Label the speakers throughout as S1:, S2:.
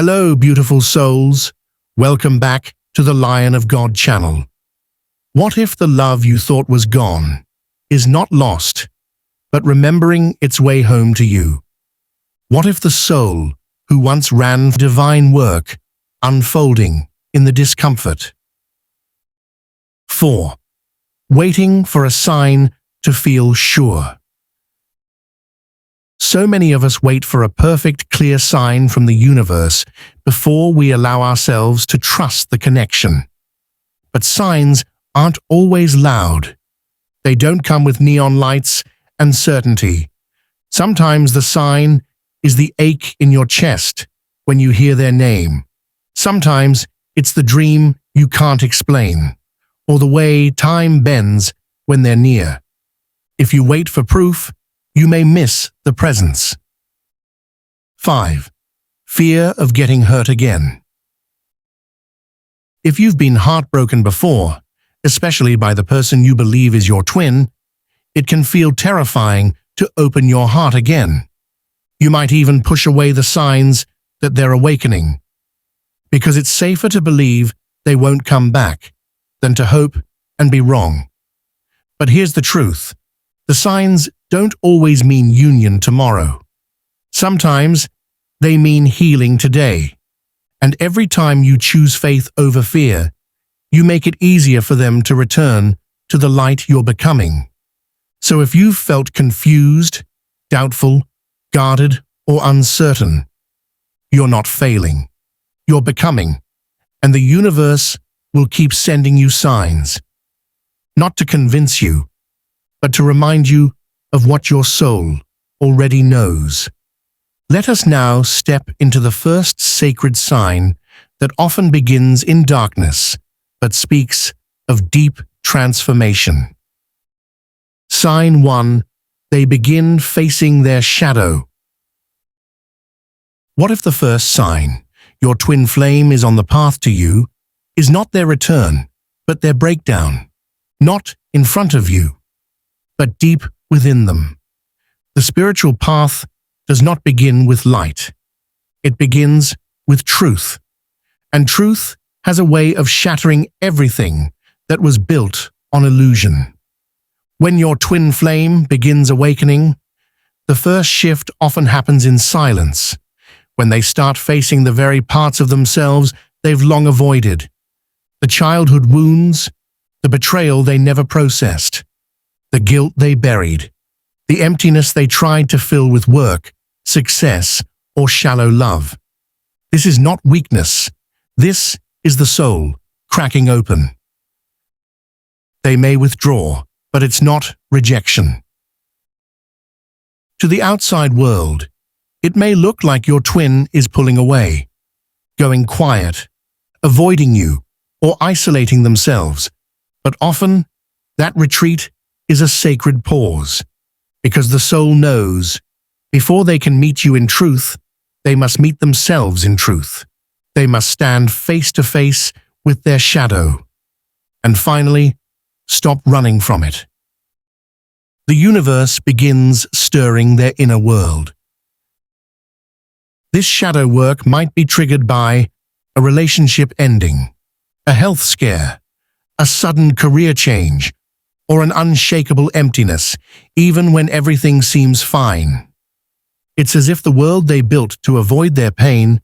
S1: Hello, beautiful souls. Welcome back to the Lion of God channel. What if the love you thought was gone is not lost, but remembering its way home to you? What if the soul who once ran divine work unfolding in the discomfort? 4. Waiting for a sign to feel sure. So many of us wait for a perfect, clear sign from the universe before we allow ourselves to trust the connection. But signs aren't always loud. They don't come with neon lights and certainty. Sometimes the sign is the ache in your chest when you hear their name. Sometimes it's the dream you can't explain, or the way time bends when they're near. If you wait for proof, you may miss the presence. 5. Fear of getting hurt again. If you've been heartbroken before, especially by the person you believe is your twin, it can feel terrifying to open your heart again. You might even push away the signs that they're awakening, because it's safer to believe they won't come back than to hope and be wrong. But here's the truth. The signs don't always mean union tomorrow. Sometimes they mean healing today. And every time you choose faith over fear, you make it easier for them to return to the light you're becoming. So if you've felt confused, doubtful, guarded, or uncertain, you're not failing. You're becoming, and the universe will keep sending you signs, not to convince you, but to remind you of what your soul already knows. Let us now step into the first sacred sign that often begins in darkness, but speaks of deep transformation. Sign 1. They begin facing their shadow. What if the first sign, your twin flame is on the path to you, is not their return, but their breakdown? Not in front of you, but deep within them. The spiritual path does not begin with light. It begins with truth. And truth has a way of shattering everything that was built on illusion. When your twin flame begins awakening, the first shift often happens in silence, when they start facing the very parts of themselves they've long avoided. The childhood wounds, the betrayal they never processed, the guilt they buried, the emptiness they tried to fill with work, success, or shallow love. This is not weakness. This is the soul cracking open. They may withdraw, but it's not rejection. To the outside world, it may look like your twin is pulling away, going quiet, avoiding you, or isolating themselves, but often that retreat is a sacred pause, because the soul knows, before they can meet you in truth, they must meet themselves in truth. They must stand face to face with their shadow, and finally, stop running from it. The universe begins stirring their inner world. This shadow work might be triggered by a relationship ending, a health scare, a sudden career change, or an unshakable emptiness, even when everything seems fine. It's as if the world they built to avoid their pain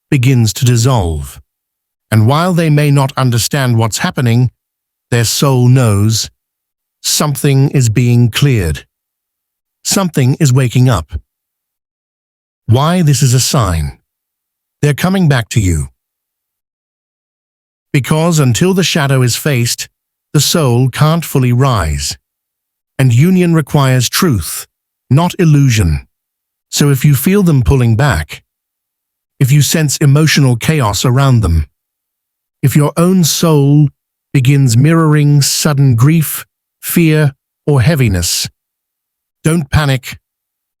S1: begins to dissolve. And while they may not understand what's happening, their soul knows something is being cleared. Something is waking up. Why this is a sign? They're coming back to you. Because until the shadow is faced, the soul can't fully rise. And union requires truth, not illusion. So if you feel them pulling back, if you sense emotional chaos around them, if your own soul begins mirroring sudden grief, fear, or heaviness, don't panic.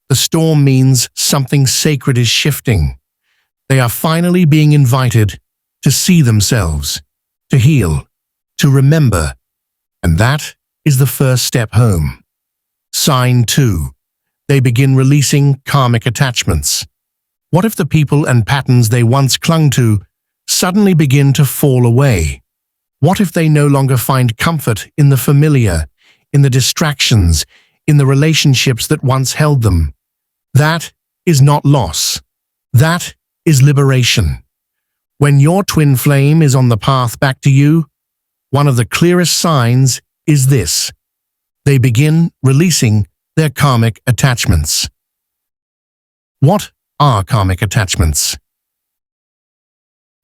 S1: The storm means something sacred is shifting. They are finally being invited to see themselves, to heal, to remember, and that is the first step home. Sign 2. They begin releasing karmic attachments. What if the people and patterns they once clung to suddenly begin to fall away? What if they no longer find comfort in the familiar, in the distractions, in the relationships that once held them? That is not loss. That is liberation. When your twin flame is on the path back to you, one of the clearest signs is this: they begin releasing their karmic attachments. What are karmic attachments?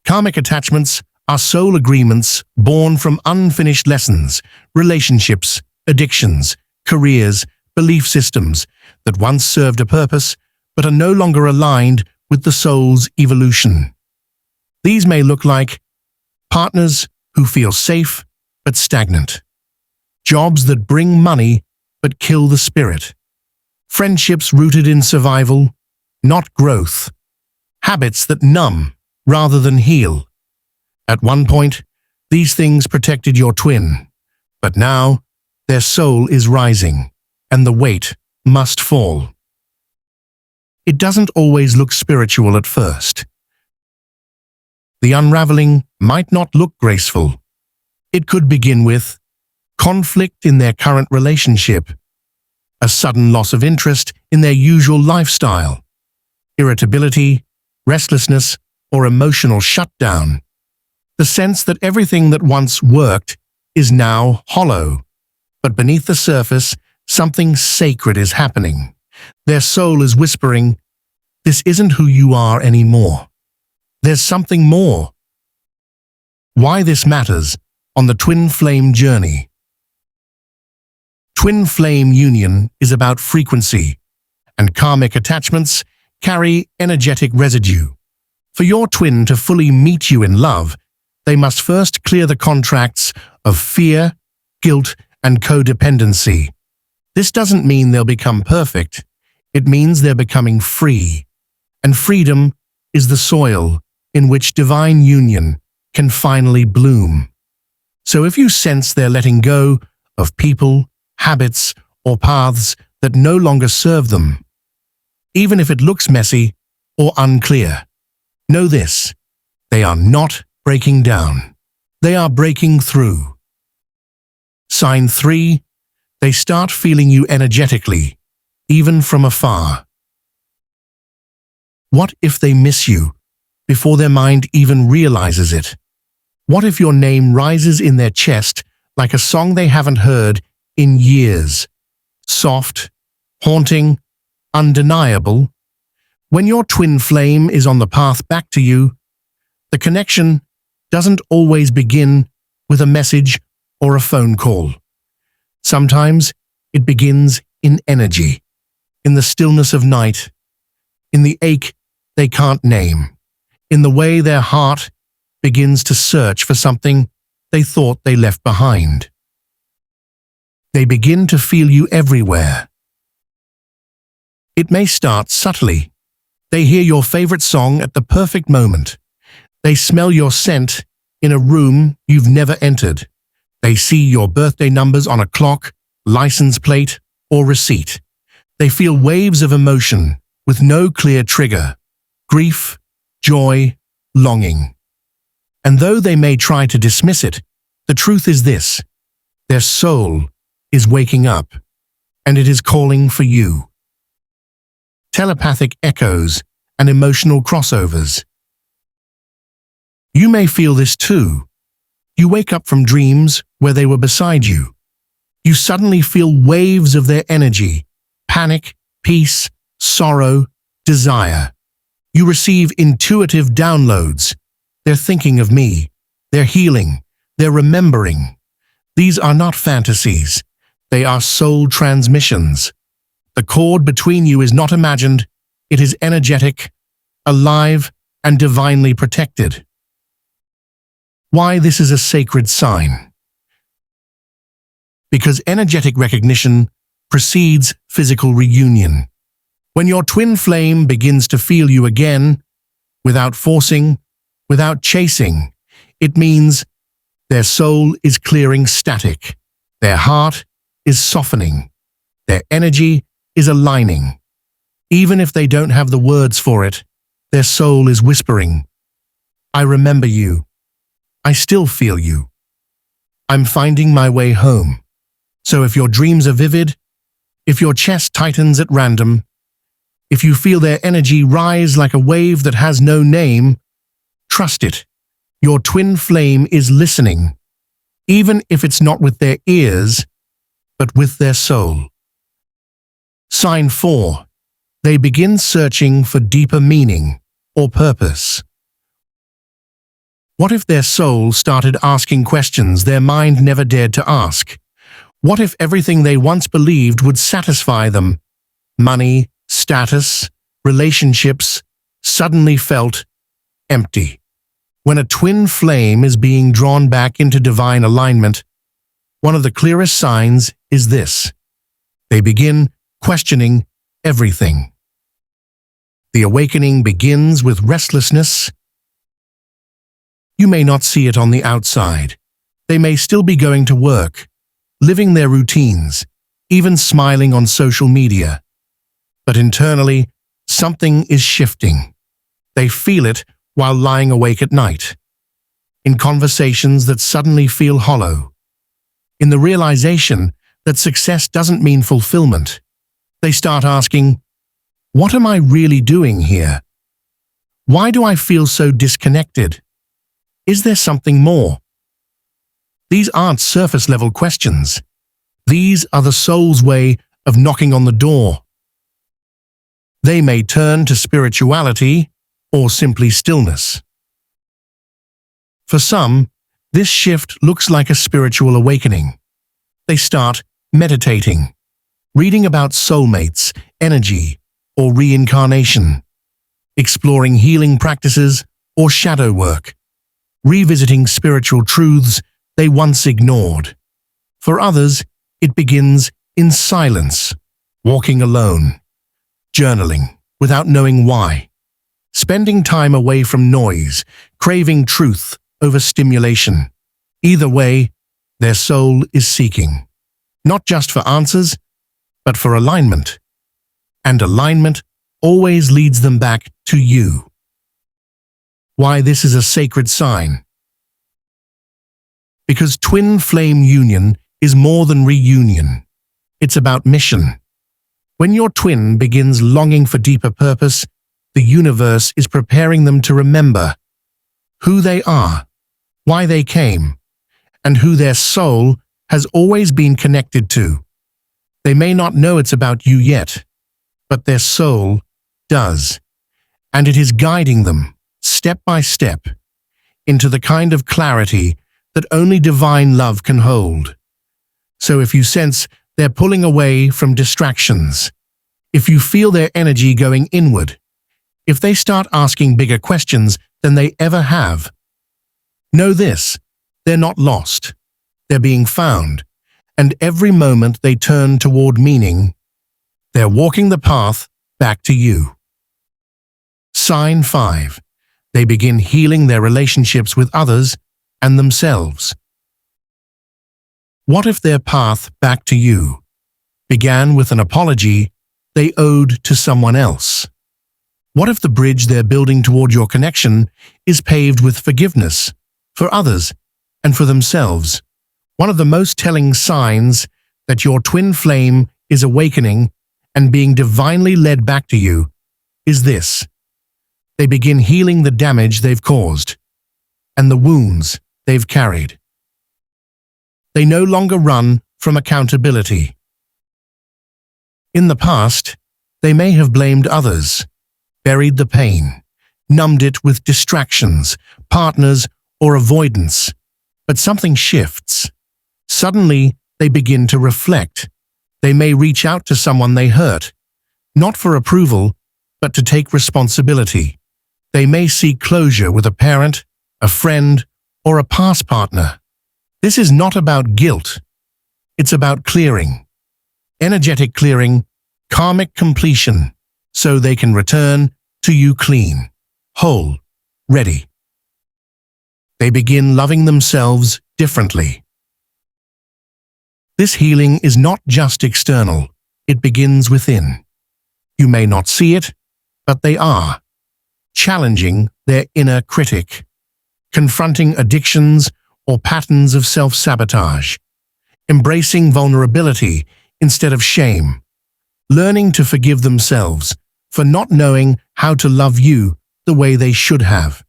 S1: Karmic attachments are soul agreements born from unfinished lessons, relationships, addictions, careers, belief systems that once served a purpose but are no longer aligned with the soul's evolution. These may look like partners who feel safe but stagnant, jobs that bring money but kill the spirit, friendships rooted in survival, not growth, habits that numb rather than heal. At one point, these things protected your twin, but now their soul is rising, and the weight must fall. It doesn't always look spiritual at first. The unraveling might not look graceful. It could begin with conflict in their current relationship, a sudden loss of interest in their usual lifestyle, irritability, restlessness, or emotional shutdown. The sense that everything that once worked is now hollow. But beneath the surface, something sacred is happening. Their soul is whispering, "This isn't who you are anymore. There's something more." Why this matters on the twin flame journey. Twin flame union is about frequency, and karmic attachments carry energetic residue. For your twin to fully meet you in love, they must first clear the contracts of fear, guilt, and codependency. This doesn't mean they'll become perfect. It means they're becoming free. And freedom is the soil in which divine union can finally bloom. So if you sense they're letting go of people, habits, or paths that no longer serve them, even if it looks messy or unclear, know this: they are not breaking down. They are breaking through. Sign 3. They start feeling you energetically, even from afar. What if they miss you before their mind even realizes it? What if your name rises in their chest like a song they haven't heard in years? Soft, haunting, undeniable. When your twin flame is on the path back to you, the connection doesn't always begin with a message or a phone call. Sometimes it begins in energy, in the stillness of night, in the ache they can't name, in the way their heart begins to search for something they thought they left behind. They begin to feel you everywhere. It may start subtly. They hear your favorite song at the perfect moment. They smell your scent in a room you've never entered. They see your birthday numbers on a clock, license plate, or receipt. They feel waves of emotion with no clear trigger: grief, joy, longing. And though they may try to dismiss it, the truth is this: their soul is waking up, and it is calling for you. Telepathic echoes and emotional crossovers. You may feel this too. You wake up from dreams where they were beside you. You suddenly feel waves of their energy: panic, peace, sorrow, desire. You receive intuitive downloads. They're thinking of me. They're healing. They're remembering. These are not fantasies. They are soul transmissions. The cord between you is not imagined. It is energetic, alive, and divinely protected. Why this is a sacred sign? Because energetic recognition precedes physical reunion. When your twin flame begins to feel you again, without forcing, without chasing, it means their soul is clearing static, their heart is softening, their energy is aligning. Even if they don't have the words for it, Their soul is whispering, "I remember you. I still feel you. I'm finding my way home." So if your dreams are vivid, if your chest tightens at random, if you feel their energy rise like a wave that has no name, trust it. Your twin flame is listening, even if it's not with their ears, but with their soul. Sign 4. They begin searching for deeper meaning or purpose. What if their soul started asking questions their mind never dared to ask? What if everything they once believed would satisfy them, money, status, relationships, suddenly felt empty? When a twin flame is being drawn back into divine alignment, one of the clearest signs is this: they begin questioning everything. The awakening begins with restlessness. You may not see it on the outside. They may still be going to work, living their routines, even smiling on social media. But internally, something is shifting. They feel it while lying awake at night, in conversations that suddenly feel hollow, in the realization that success doesn't mean fulfillment. They start asking, "What am I really doing here? Why do I feel so disconnected? Is there something more?" These aren't surface-level questions. These are the soul's way of knocking on the door. They may turn to spirituality or simply stillness. For some, this shift looks like a spiritual awakening. They start meditating, reading about soulmates, energy, or reincarnation, exploring healing practices or shadow work, revisiting spiritual truths they once ignored. For others, it begins in silence, walking alone, journaling without knowing why, spending time away from noise, craving truth over stimulation. Either way, their soul is seeking, not just for answers, but for alignment. And alignment always leads them back to you. Why this is a sacred sign? Because twin flame union is more than reunion. It's about mission. When your twin begins longing for deeper purpose, the universe is preparing them to remember who they are, why they came, and who their soul has always been connected to. They may not know it's about you yet, but their soul does, and it is guiding them, step by step, into the kind of clarity that only divine love can hold. So if you sense they're pulling away from distractions, if you feel their energy going inward, if they start asking bigger questions than they ever have, know this: they're not lost. They're being found, and every moment they turn toward meaning, they're walking the path back to you. Sign 5. They begin healing their relationships with others and themselves. What if their path back to you began with an apology they owed to someone else? What if the bridge they're building toward your connection is paved with forgiveness for others and for themselves? One of the most telling signs that your twin flame is awakening and being divinely led back to you is this: they begin healing the damage they've caused and the wounds they've carried. They no longer run from accountability. In the past, they may have blamed others, buried the pain, numbed it with distractions, partners, or avoidance. But something shifts. Suddenly, they begin to reflect. They may reach out to someone they hurt, not for approval, but to take responsibility. They may seek closure with a parent, a friend, or a past partner. This is not about guilt. It's about clearing. Energetic clearing, karmic completion, so they can return to you clean, whole, ready. They begin loving themselves differently. This healing is not just external, it begins within. You may not see it, but they are. challenging their inner critic, confronting addictions or patterns of self-sabotage, embracing vulnerability instead of shame, learning to forgive themselves for not knowing how to love you the way they should have.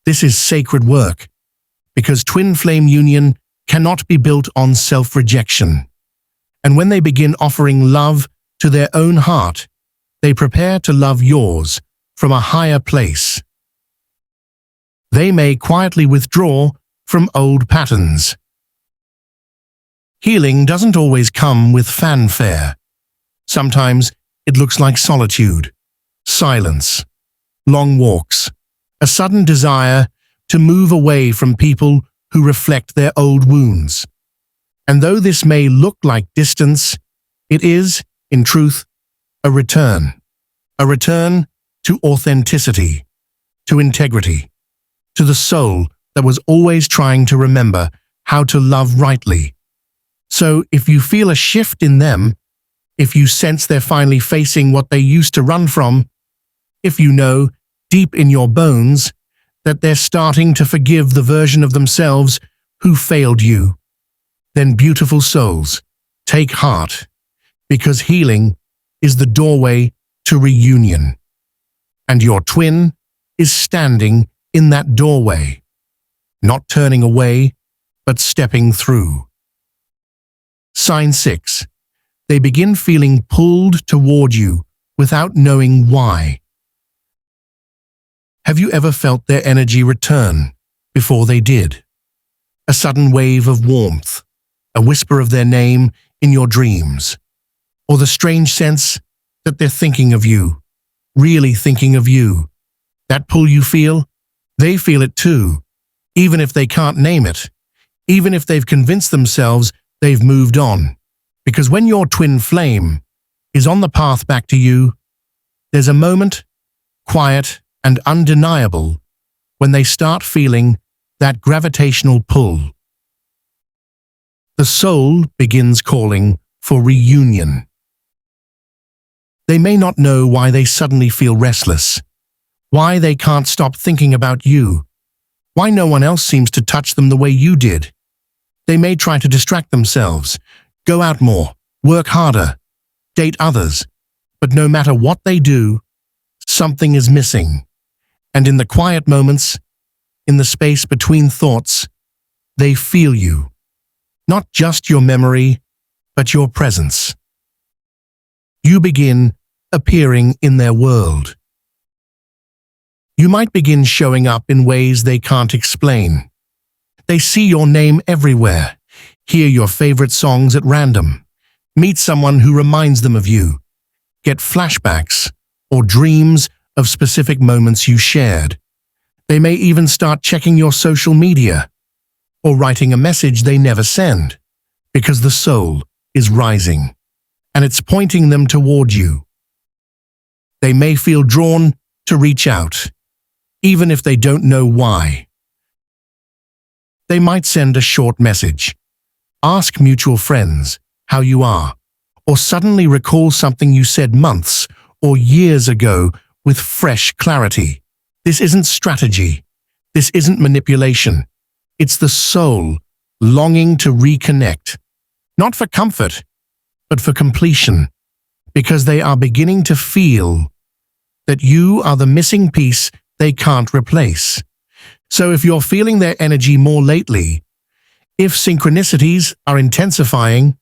S1: This is sacred work, because twin flame union cannot be built on self-rejection. And when they begin offering love to their own heart, they prepare to love yours from a higher place. They may quietly withdraw from old patterns. Healing doesn't always come with fanfare. Sometimes it looks like solitude, silence, long walks, a sudden desire to move away from people who reflect their old wounds. And though this may look like distance, it is, in truth, a return to authenticity, to integrity, to the soul that was always trying to remember how to love rightly. So if you feel a shift in them, if you sense they're finally facing what they used to run from, if you know, deep in your bones, that they're starting to forgive the version of themselves who failed you, then beautiful souls, take heart, because healing is the doorway to reunion. And your twin is standing in that doorway, not turning away, but stepping through. Sign 6. They begin feeling pulled toward you without knowing why. Have you ever felt their energy return before they did? A sudden wave of warmth, a whisper of their name in your dreams, or the strange sense that they're thinking of you, really thinking of you. That pull you feel, they feel it too, even if they can't name it, even if they've convinced themselves they've moved on. Because when your twin flame is on the path back to you, there's a moment, quiet and undeniable, when they start feeling that gravitational pull. The soul begins calling for reunion. They may not know why they suddenly feel restless, why they can't stop thinking about you, why no one else seems to touch them the way you did. They may try to distract themselves, go out more, work harder, date others, but no matter what they do, something is missing. And in the quiet moments, in the space between thoughts, they feel you. Not just your memory, but your presence. You begin appearing in their world. You might begin showing up in ways they can't explain. They see your name everywhere, hear your favorite songs at random, meet someone who reminds them of you, get flashbacks or dreams of specific moments you shared. They may even start checking your social media or writing a message they never send, because the soul is rising and it's pointing them toward you. They may feel drawn to reach out, even if they don't know why. They might send a short message, ask mutual friends how you are, or suddenly recall something you said months or years ago with fresh clarity. This isn't strategy. This isn't manipulation. It's the soul longing to reconnect, not for comfort, but for completion, because they are beginning to feel that you are the missing piece they can't replace. So if you're feeling their energy more lately, if synchronicities are intensifying,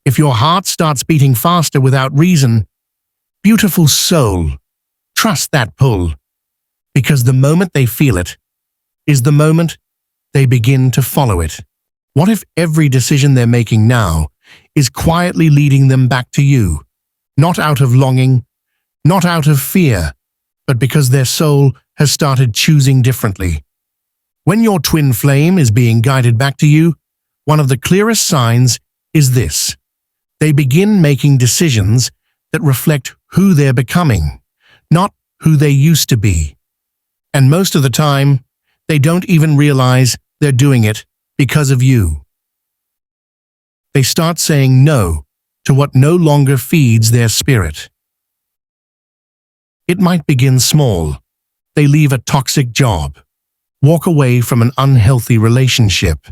S1: if your heart starts beating faster without reason, beautiful soul, trust that pull, because the moment they feel it is the moment they begin to follow it. What if every decision they're making now is quietly leading them back to you, not out of longing, not out of fear, but because their soul has started choosing differently? When your twin flame is being guided back to you, one of the clearest signs is this: they begin making decisions that reflect who they're becoming, not who they used to be. And most of the time, they don't even realize they're doing it because of you. They start saying no to what no longer feeds their spirit. It might begin small, They leave a toxic job, walk away from an unhealthy relationship,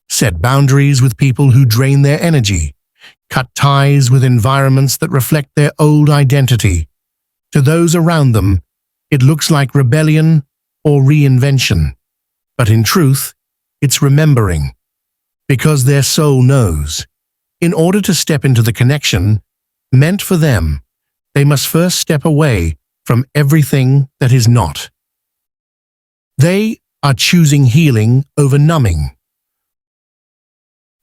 S1: set boundaries with people who drain their energy, cut ties with environments that reflect their old identity. To those around them, it looks like rebellion or reinvention. But in truth, it's remembering. Because their soul knows, in order to step into the connection meant for them, they must first step away from everything that is not. They are choosing healing over numbing.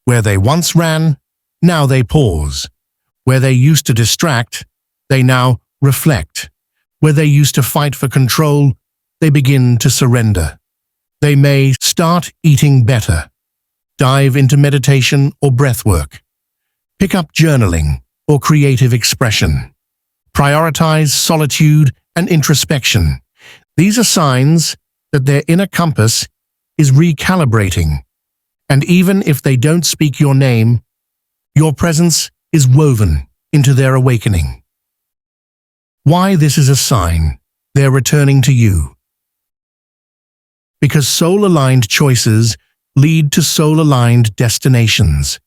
S1: Where they once ran, now they pause. Where they used to distract, they now reflect. Where they used to fight for control, they begin to surrender. They may start eating better, dive into meditation or breathwork, pick up journaling or creative expression, prioritize solitude and introspection. These are signs that their inner compass is recalibrating. And even if they don't speak your name, your presence is woven into their awakening. Why this is a sign they're returning to you? Because soul-aligned choices lead to soul-aligned destinations.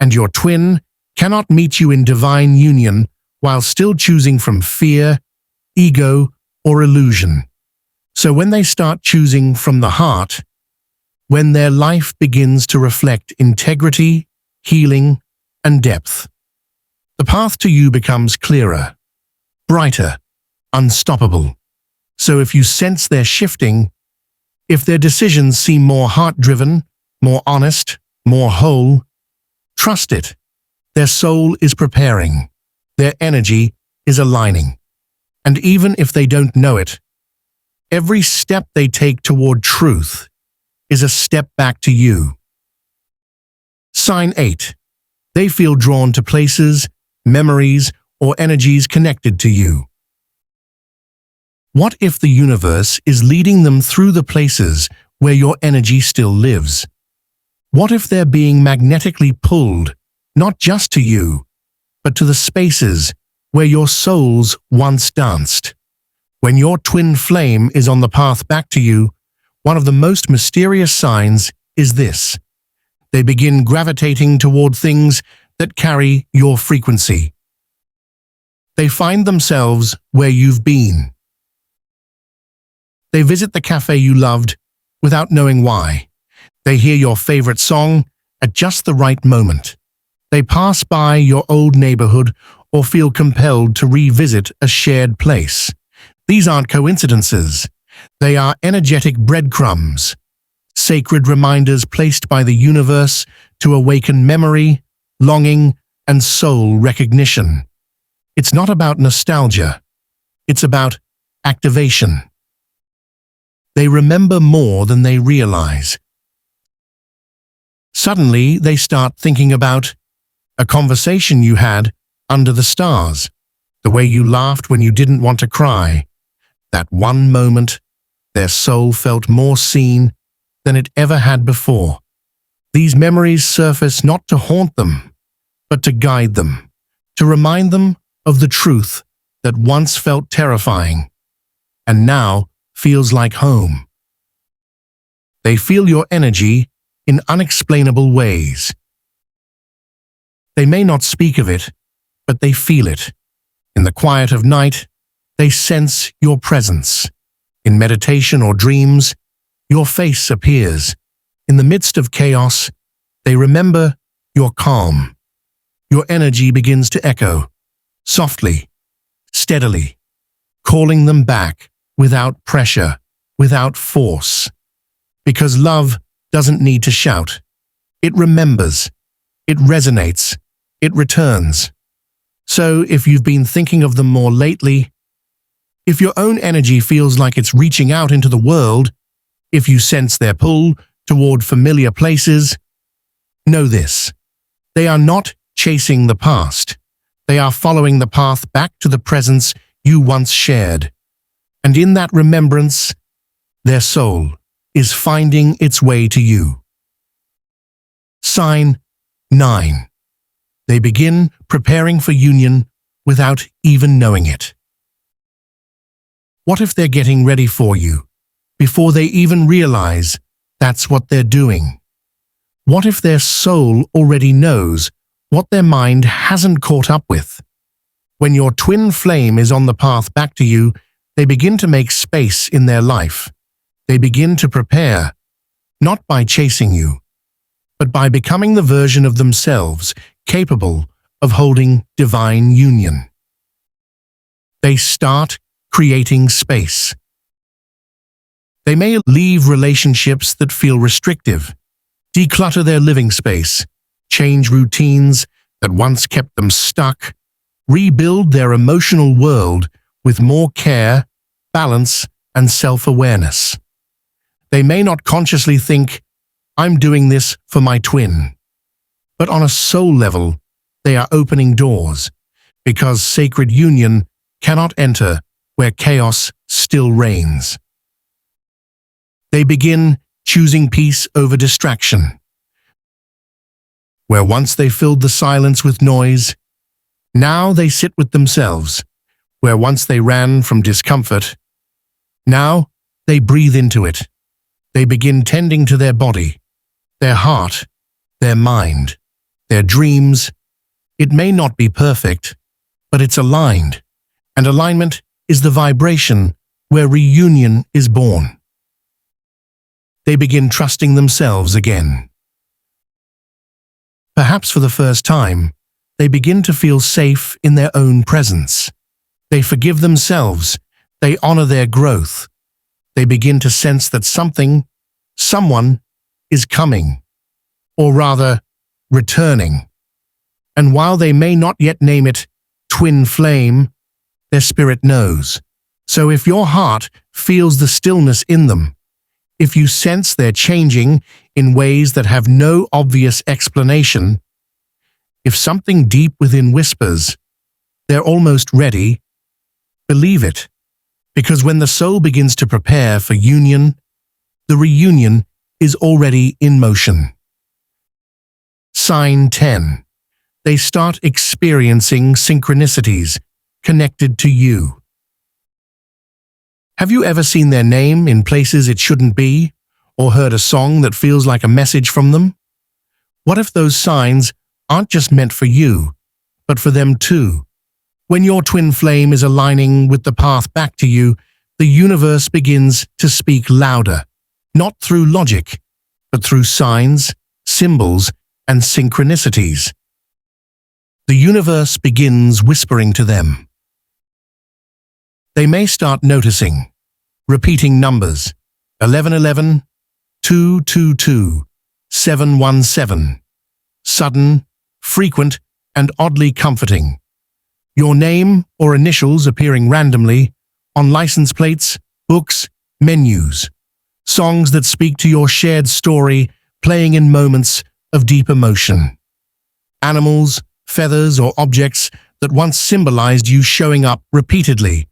S1: And your twin cannot meet you in divine union while still choosing from fear, ego, or illusion. So when they start choosing from the heart, when their life begins to reflect integrity, healing, and depth, the path to you becomes clearer, brighter, unstoppable. So if you sense they're shifting, if their decisions seem more heart-driven, more honest, more whole, trust it. Their soul is preparing. Their energy is aligning. And even if they don't know it, every step they take toward truth is a step back to you. Sign 8. They feel drawn to places, memories, or energies connected to you. What if the universe is leading them through the places where your energy still lives? What if they're being magnetically pulled, not just to you, but to the spaces where your souls once danced? When your twin flame is on the path back to you, one of the most mysterious signs is this. They begin gravitating toward things that carry your frequency. They find themselves where you've been. They visit the cafe you loved without knowing why. They hear your favorite song at just the right moment. They pass by your old neighborhood or feel compelled to revisit a shared place. These aren't coincidences. They are energetic breadcrumbs, sacred reminders placed by the universe to awaken memory, longing, and soul recognition. It's not about nostalgia. It's about activation. They remember more than they realize. Suddenly, they start thinking about a conversation you had under the stars, the way you laughed when you didn't want to cry. That one moment, their soul felt more seen than it ever had before. These memories surface not to haunt them, but to guide them, to remind them of the truth that once felt terrifying and now feels like home. They feel your energy in unexplainable ways. They may not speak of it, but they feel it. In the quiet of night, they sense your presence. In meditation or dreams, your face appears. In the midst of chaos, they remember your calm. Your energy begins to echo, softly, steadily, calling them back without pressure, without force. Because love doesn't need to shout. It remembers. It resonates. It returns. So if you've been thinking of them more lately, if your own energy feels like it's reaching out into the world, if you sense their pull toward familiar places, know this. They are not chasing the past. They are following the path back to the presence you once shared. And in that remembrance, their soul is finding its way to you. Sign 9. They begin preparing for union without even knowing it. What if they're getting ready for you, before they even realize that's what they're doing? What if their soul already knows what their mind hasn't caught up with? When your twin flame is on the path back to you, they begin to make space in their life. They begin to prepare, not by chasing you, but by becoming the version of themselves capable of holding divine union. They start creating space. They may leave relationships that feel restrictive, declutter their living space, change routines that once kept them stuck, rebuild their emotional world with more care, balance, and self-awareness. They may not consciously think, "I'm doing this for my twin," but on a soul level, they are opening doors, because sacred union cannot enter where chaos still reigns. They begin choosing peace over distraction. Where once they filled the silence with noise, now they sit with themselves. Where once they ran from discomfort, now they breathe into it. They begin tending to their body, their heart, their mind, their dreams. It may not be perfect, but it's aligned, and alignment is the vibration where reunion is born. They begin trusting themselves again. Perhaps for the first time, they begin to feel safe in their own presence. They forgive themselves. They honor their growth. They begin to sense that someone is coming, or rather, returning. And while they may not yet name it twin flame, their spirit knows. So if your heart feels the stillness in them, if you sense they're changing in ways that have no obvious explanation, if something deep within whispers, they're almost ready, believe it. Because when the soul begins to prepare for union, the reunion is already in motion. Sign 10. They start experiencing synchronicities connected to you. Have you ever seen their name in places it shouldn't be, or heard a song that feels like a message from them? What if those signs aren't just meant for you, but for them too? When your twin flame is aligning with the path back to you, the universe begins to speak louder, not through logic, but through signs, symbols, and synchronicities. The universe begins whispering to them. They may start noticing repeating numbers 1111, 222, 717, sudden, frequent, and oddly comforting. Your name or initials appearing randomly on license plates, books, menus. Songs that speak to your shared story playing in moments of deep emotion. Animals, feathers, or objects that once symbolized you showing up repeatedly.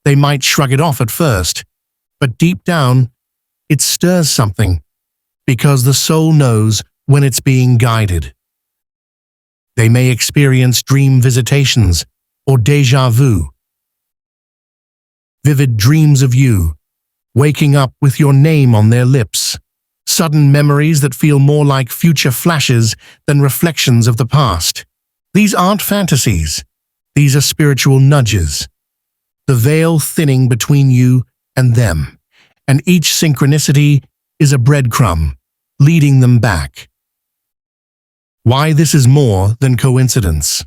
S1: They might shrug it off at first, but deep down, it stirs something, because the soul knows when it's being guided. They may experience dream visitations or déjà vu. Vivid dreams of you, waking up with your name on their lips. Sudden memories that feel more like future flashes than reflections of the past. These aren't fantasies. These are spiritual nudges. The veil thinning between you and them, and each synchronicity is a breadcrumb, leading them back. Why this is more than coincidence?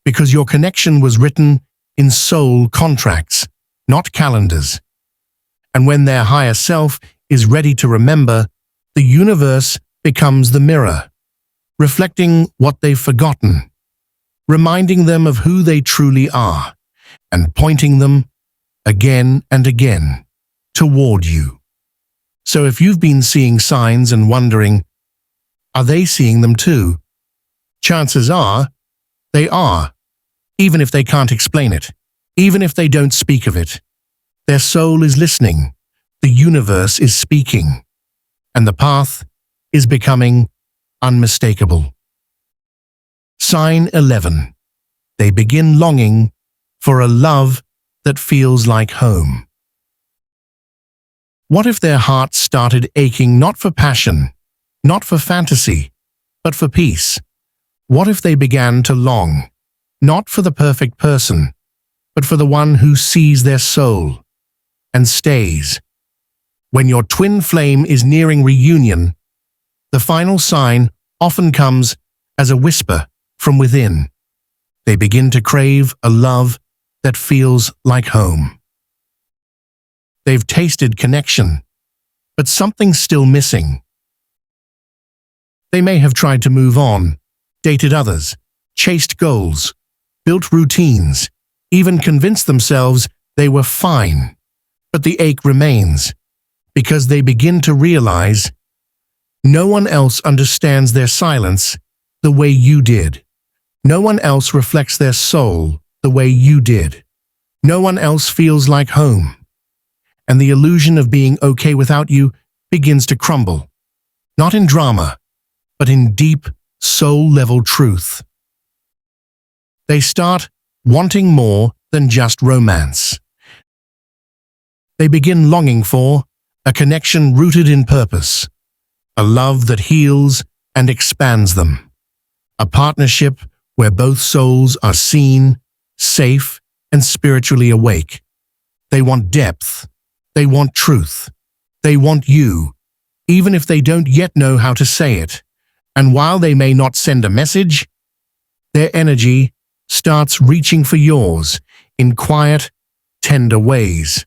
S1: Because your connection was written in soul contracts, not calendars. And when their higher self is ready to remember, the universe becomes the mirror, reflecting what they've forgotten, reminding them of who they truly are, and pointing them, again and again, toward you. So if you've been seeing signs and wondering, are they seeing them too? Chances are, they are, even if they can't explain it, even if they don't speak of it. Their soul is listening, the universe is speaking, and the path is becoming unmistakable. Sign 11. They begin longing for a love that feels like home? What if their hearts started aching not for passion, not for fantasy, but for peace? What if they began to long, not for the perfect person, but for the one who sees their soul and stays? When your twin flame is nearing reunion, the final sign often comes as a whisper from within. They begin to crave a love that feels like home. They've tasted connection, but something's still missing. They may have tried to move on, dated others, chased goals, built routines, even convinced themselves they were fine. But the ache remains, because they begin to realize no one else understands their silence the way you did. No one else reflects their soul the way you did. No one else feels like home. And the illusion of being okay without you begins to crumble, not in drama, but in deep, soul-level truth. They start wanting more than just romance. They begin longing for a connection rooted in purpose, a love that heals and expands them, a partnership where both souls are seen, safe, and spiritually awake. They want depth. They want truth. They want you, even if they don't yet know how to say it. And while they may not send a message, their energy starts reaching for yours in quiet, tender ways.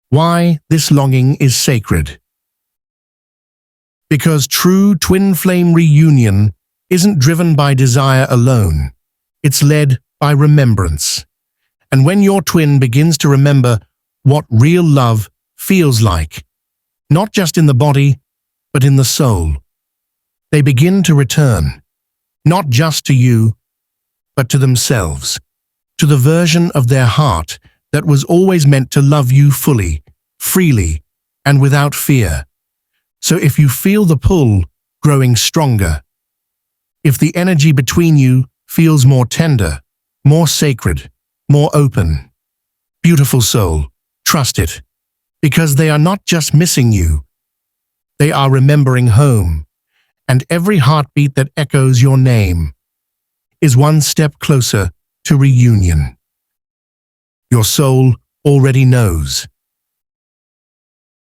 S1: Why this longing is sacred? Because true twin flame reunion isn't driven by desire alone. It's led by remembrance. And when your twin begins to remember what real love feels like, not just in the body, but in the soul, they begin to return, not just to you, but to themselves, to the version of their heart that was always meant to love you fully, freely, and without fear. So if you feel the pull growing stronger, if the energy between you feels more tender, more sacred, more open, beautiful soul, trust it, because they are not just missing you, they are remembering home, and every heartbeat that echoes your name is one step closer to reunion. Your soul already knows.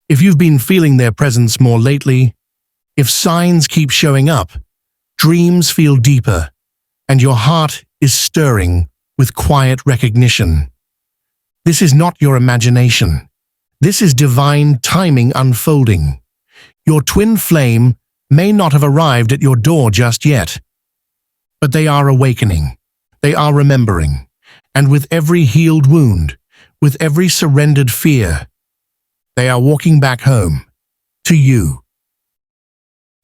S1: If you've been feeling their presence more lately, if signs keep showing up, dreams feel deeper, and your heart is stirring with quiet recognition, this is not your imagination. This is divine timing unfolding. Your twin flame may not have arrived at your door just yet, but they are awakening. They are remembering. And with every healed wound, with every surrendered fear, they are walking back home, to you.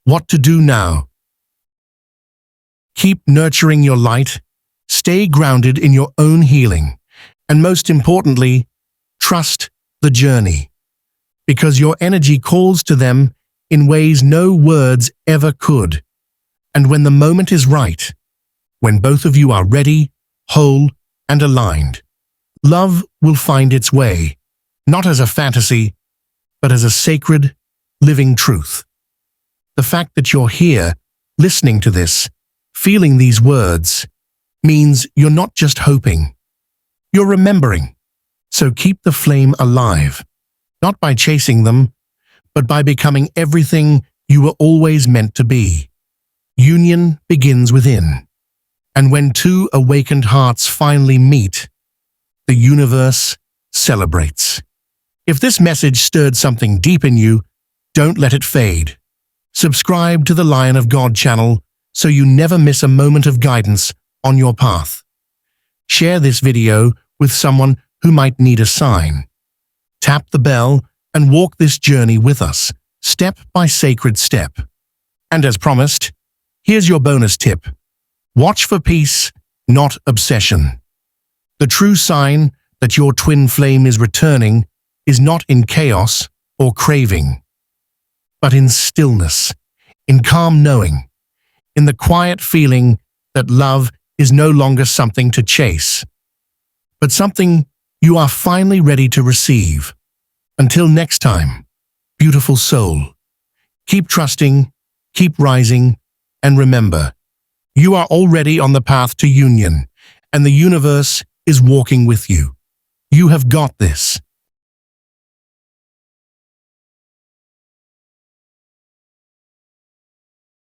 S1: What to do now? Keep nurturing your light, stay grounded in your own healing, and most importantly, trust the journey, because your energy calls to them in ways no words ever could. And when the moment is right, when both of you are ready, whole, and aligned, love will find its way, not as a fantasy, but as a sacred, living truth. The fact that you're here, listening to this, feeling these words, means you're not just hoping, you're remembering. So keep the flame alive, not by chasing them, but by becoming everything you were always meant to be. Union begins within. And when two awakened hearts finally meet, the universe celebrates. If this message stirred something deep in you, don't let it fade. Subscribe to the Lion of God channel so you never miss a moment of guidance on your path. Share this video with someone who might need a sign. Tap the bell and walk this journey with us, step by sacred step. And as promised, here's your bonus tip. Watch for peace, not obsession. The true sign that your twin flame is returning is not in chaos or craving, but in stillness, in calm knowing, in the quiet feeling that love is no longer something to chase, but something You are finally ready to receive. Until next time, beautiful soul, keep trusting, keep rising, and remember, you are already on the path to union, and the universe is walking with you. You have got this.